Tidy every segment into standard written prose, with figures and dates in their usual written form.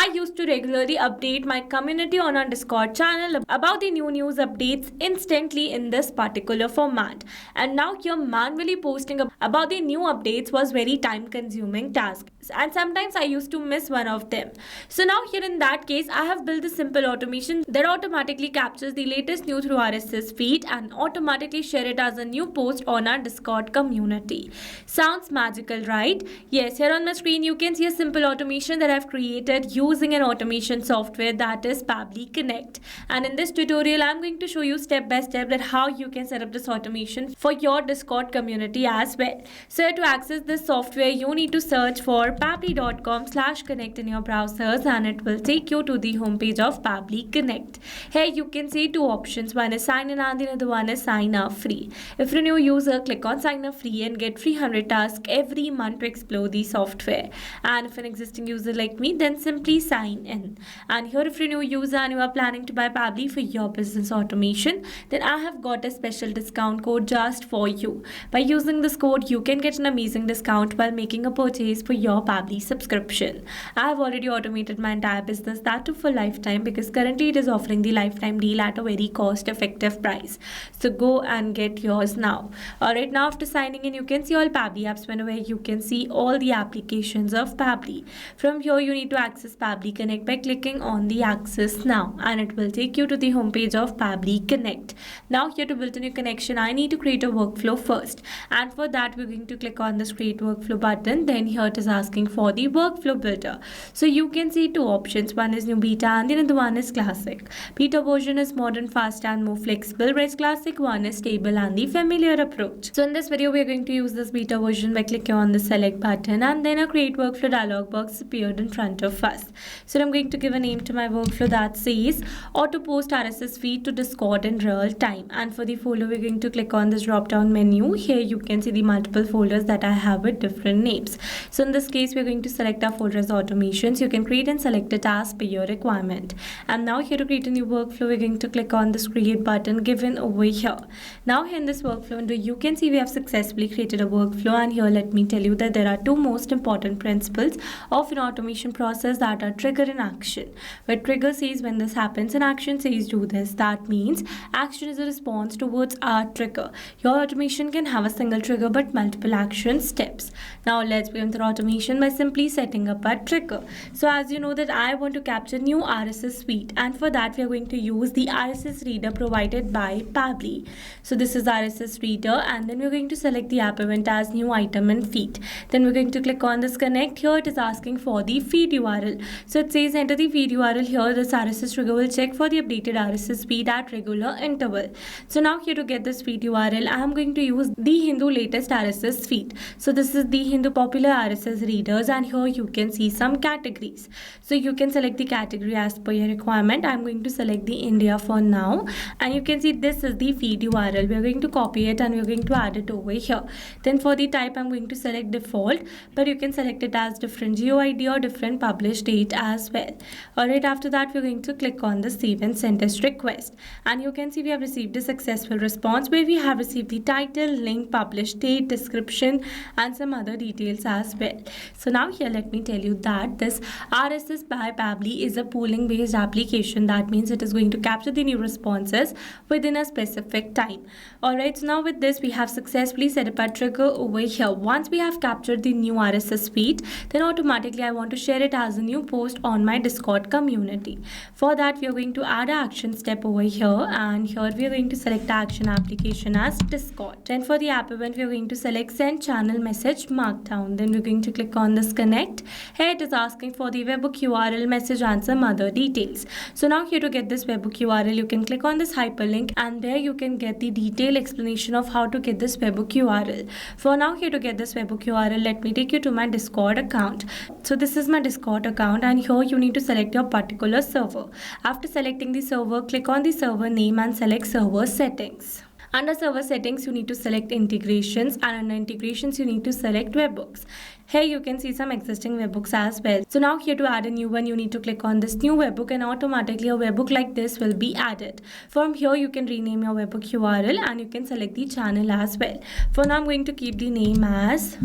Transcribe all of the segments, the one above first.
I used to regularly update my community on our Discord channel about the new news updates instantly in this particular format. And now here manually posting about the new updates was very time consuming task. And sometimes I used to miss one of them. So now here in that case, I have built a simple automation that automatically captures the latest news through RSS feed and automatically share it as a new post on our Discord community. Sounds magical, right? Yes, here on my screen you can see a simple automation that I've created using an automation software that is Pabbly Connect. And in this tutorial, I'm going to show you step by step that how you can set up this automation for your Discord community as well. So to access this software, you need to search for pabbly.com/connect in your browsers and it will take you to the homepage of Pabbly Connect. Here you can see two options. One is sign in and the other one is sign up free. If you're a new user, click on sign up free and get free 100 tasks every month to explore the software. And if an existing user like me, then simply sign in. And here if you're a new user and you are planning to buy Pabbly for your business automation, then I have got a special discount code just for you. By using this code, you can get an amazing discount while making a purchase for your Pabbly subscription. I have already automated my entire business, that too for lifetime, because currently it is offering the lifetime deal at a very cost-effective price. So go and get yours now. Alright, now after signing in, you can see all Pabbly apps whenever you can see all the applications of Pabbly. From here, you need to access Pabbly Connect by clicking on the Access Now, and it will take you to the homepage of Pabbly Connect. Now here to build a new connection, I need to create a workflow first, and for that we're going to click on this Create Workflow button. Then here it is asking for the workflow builder. So you can see two options. One is new beta and the other one is classic. Beta version is modern, fast and more flexible, whereas classic one is stable and the familiar approach. So in this video we're going to use this beta version by clicking on the select button, and then a Create Workflow dialog box appeared in front of us. So I'm going to give a name to my workflow that says auto post RSS feed to Discord in real time. And for the folder, we're going to click on this drop down menu. Here you can see the multiple folders that I have with different names. So in this case, we're going to select our folder as automations. You can create and select a task per your requirement. And now here to create a new workflow, we're going to click on this create button given over here. Now here in this workflow window, you can see we have successfully created a workflow. And here let me tell you that there are two most important principles of an automation process that are trigger and action. Where trigger says when this happens and action says do this. That means action is a response towards our trigger. Your automation can have a single trigger but multiple action steps. Now let's begin with automation by simply setting up a trigger. So as you know that I want to capture new RSS feed, and for that we are going to use the RSS reader provided by Pabbly. So this is the RSS reader, and then we're going to select the app event as new item and feed. Then we're going to click on this connect. Here it is asking for the feed URL. So it says enter the feed URL. Here this RSS trigger will check for the updated RSS feed at regular interval. So now here to get this feed URL, I am going to use the Hindu latest RSS feed. So this is the Hindu popular RSS readers, and here you can see some categories. So you can select the category as per your requirement. I'm going to select the India for now, and you can see this is the feed URL. We're going to copy it and we're going to add it over here. Then for the type, I'm going to select default, but you can select it as different GeoID or different publish date as well. Alright, after that we're going to click on the save and send test request, and you can see we have received a successful response where we have received the title, link, publish date, description and some other details as well. So now here let me tell you that this RSS by Pabbly is a pooling based application. That means it is going to capture the new responses within a specific time. Alright, so now with this we have successfully set up a trigger over here. Once we have captured the new RSS feed, then automatically I want to share it as a new post on my Discord community. For that we are going to add an action step over here, and here we are going to select the action application as Discord. Then for the app event we are going to select send channel message markdown. Then we're going to click on this connect. Here it is asking for the webhook URL, message and some other details. So now here to get this webhook URL, you can click on this hyperlink, and there you can get the detailed explanation of how to get this webhook URL. For now here to get this webhook URL, let me take you to my Discord account. So this is my Discord account, and here you need to select your particular server. After selecting the server, click on the server name and select server settings. Under server settings, you need to select integrations, and under integrations, you need to select webhooks. Here you can see some existing webhooks as well. So now here to add a new one, you need to click on this new webhook, and automatically a webhook like this will be added. From here, you can rename your webhook URL and you can select the channel as well. For now, I'm going to keep the name as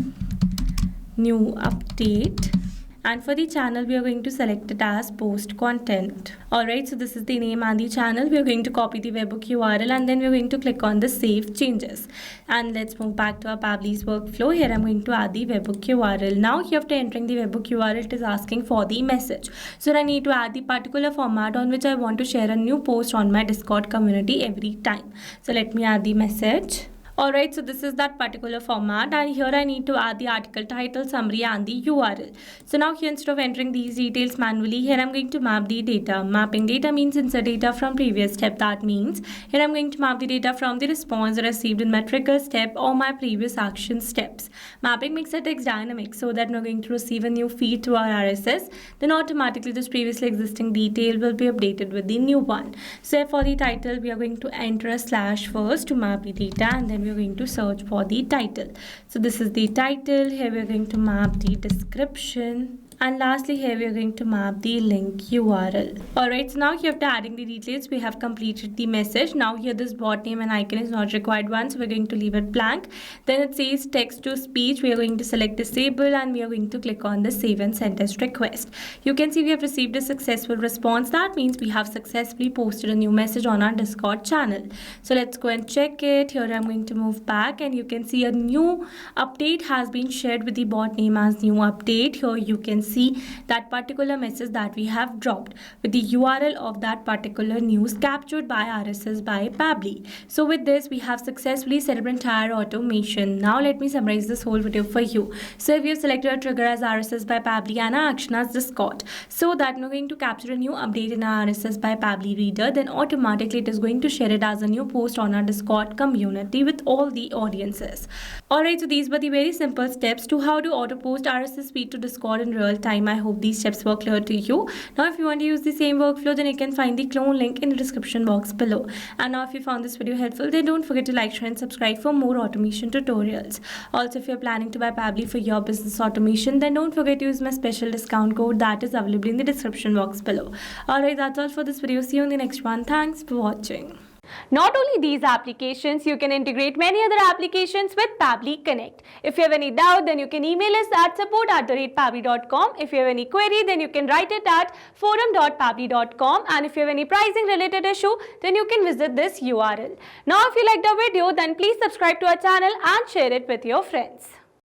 new update. And for the channel, we are going to select it as post content. Alright, so this is the name and the channel. We are going to copy the webhook URL and then we are going to click on the save changes. And let's move back to our Pabbly's workflow. Here I'm going to add the webhook URL. Now here after entering the webhook URL, it is asking for the message. So I need to add the particular format on which I want to share a new post on my Discord community every time. So let me add the message. Alright, so this is that particular format, and here I need to add the article title, summary and the URL. So now here, instead of entering these details manually, here I'm going to map the data. Mapping data means insert data from previous step. That means here I'm going to map the data from the response received in my trigger step or my previous action steps. Mapping makes the text dynamic so that we're going to receive a new feed to our RSS. Then automatically this previously existing detail will be updated with the new one. So for the title, we are going to enter a slash first to map the data, and then we're going to search for the title. So this is the title. Here we're going to map the description. And lastly, here we are going to map the link URL. Alright, so now here after adding the details, we have completed the message. Now here this bot name and icon is not required one, so we're going to leave it blank. Then it says text to speech. We are going to select disable and we are going to click on the save and send as request. You can see we have received a successful response. That means we have successfully posted a new message on our Discord channel. So let's go and check it. Here I'm going to move back and you can see a new update has been shared with the bot name as new update. Here you can see that particular message that we have dropped with the URL of that particular news captured by RSS by Pabbly. So with this, we have successfully set up entire automation. Now let me summarize this whole video for you. So if you have selected a trigger as RSS by Pabbly and an action as Discord, so that we're going to capture a new update in our RSS by Pabbly reader, then automatically it is going to share it as a new post on our Discord community with all the audiences. Alright, so these were the very simple steps to how to auto post RSS feed to Discord in real time. I hope these steps were clear to you. Now if you want to use the same workflow, then you can find the clone link in the description box below. And now if you found this video helpful, then don't forget to like, share and subscribe for more automation tutorials. Also, if you're planning to buy Pabbly for your business automation, then don't forget to use my special discount code that is available in the description box below. Alright, that's all for this video. See you in the next one. Thanks for watching. Not only these applications, you can integrate many other applications with Pabbly Connect. If you have any doubt, then you can email us at support@pabbly.com. If you have any query, then you can write it at forum.pabbly.com. And if you have any pricing related issue, then you can visit this URL. Now, if you liked the video, then please subscribe to our channel and share it with your friends.